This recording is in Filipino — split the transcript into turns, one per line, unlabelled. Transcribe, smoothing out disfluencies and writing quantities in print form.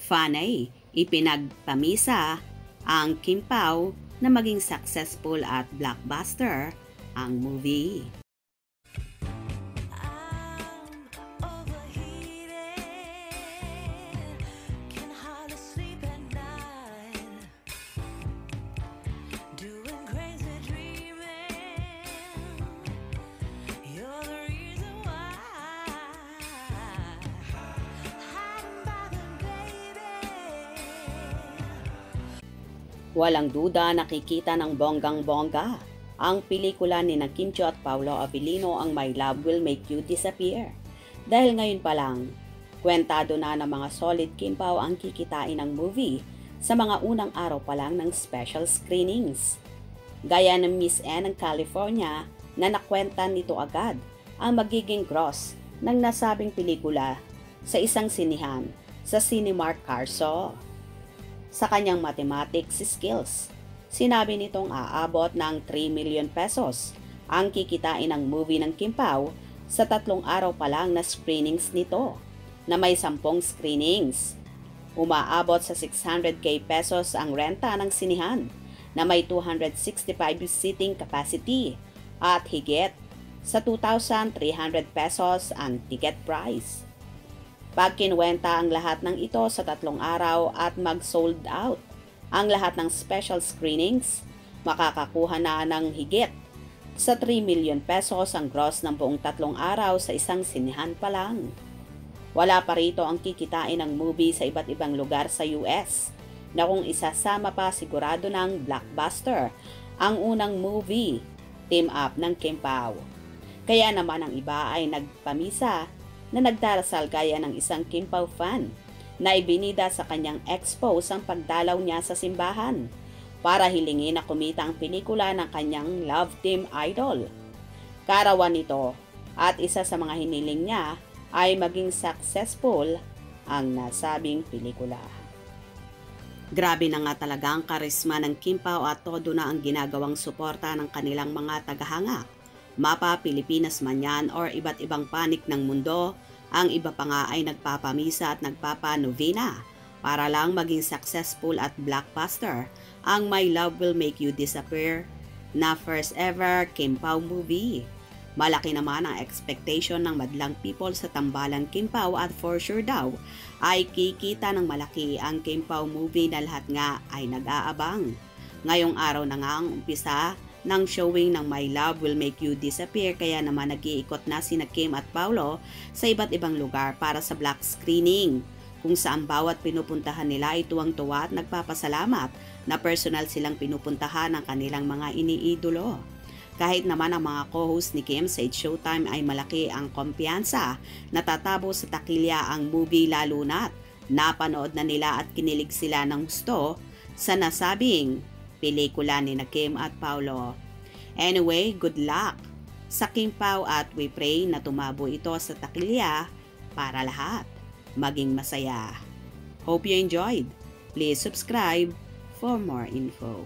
Fanay, ipinagpamisa ang Kim Pao na maging successful at blockbuster ang movie. Walang duda nakikita ng bonggang-bongga ang pelikula ni Kim Chiu at Paolo Abilino ang My Love Will Make You Disappear. Dahil ngayon pa lang, kwentado na ng mga solid Kim Pao ang kikitain ng movie sa mga unang araw pa lang ng special screenings. Gaya ng Miss N ng California na nakwenta nito agad ang magiging gross ng nasabing pelikula sa isang sinihan sa Cinemark Carso. Sa kanyang mathematics skills, sinabi nitong aabot ng 3 million pesos ang kikitain ng movie ng Kim Pao sa 3 araw pa lang na screenings nito, na may 10 screenings. Umaabot sa 600k pesos ang renta ng sinihan na may 265 seating capacity at higit sa 2,300 pesos ang ticket price. Pag kinuwenta ang lahat ng ito sa 3 araw at mag-sold out ang lahat ng special screenings, makakakuha na ng higit sa 3 million pesos ang gross ng buong 3 araw sa isang sinihan pa lang. Wala pa rito ang kikitain ng movie sa iba't ibang lugar sa US, na kung isasama pa sigurado ng blockbuster ang unang movie team up ng Kim Pao. Kaya naman ang iba ay nagpamisa na nagdarasal gaya ng isang Kim Pao fan na ibinida sa kanyang expose ang pagdalaw niya sa simbahan para hilingin na kumita ang pelikula ng kanyang love team idol. Karawan nito at isa sa mga hiniling niya ay maging successful ang nasabing pelikula. Grabe na nga talaga ang karisma ng Kim Pao at todo na ang ginagawang suporta ng kanilang mga tagahanga. Mapa Pilipinas man yan or iba't ibang panig ng mundo, ang iba pa nga ay nagpapamisa at nagpapanovena para lang maging successful at blockbuster ang My Love Will Make You Disappear na first ever Kim Pao movie. Malaki naman ang expectation ng madlang people sa tambalan Kim Pao at for sure daw ay kikita ng malaki ang Kim Pao movie na lahat nga ay nag-aabang. Ngayong araw na nga ang umpisa ng showing ng My Love Will Make You Disappear, kaya naman nag-iikot na sina Kim at Paolo sa iba't ibang lugar para sa black screening, kung saan bawat pinupuntahan nila ay tuwang-tuwa at nagpapasalamat na personal silang pinupuntahan ng kanilang mga iniidolo. Kahit naman ang mga co-host ni Kim sa It's Showtime ay malaki ang kumpiyansa, natatabo sa takilya ang movie lalo na't napanood na nila at kinilig sila ng gusto sa nasabing pelikula ni Kim at Paolo. Anyway, good luck sa Kim Pao at we pray na tumabo ito sa takilya para lahat maging masaya. Hope you enjoyed. Please subscribe for more info.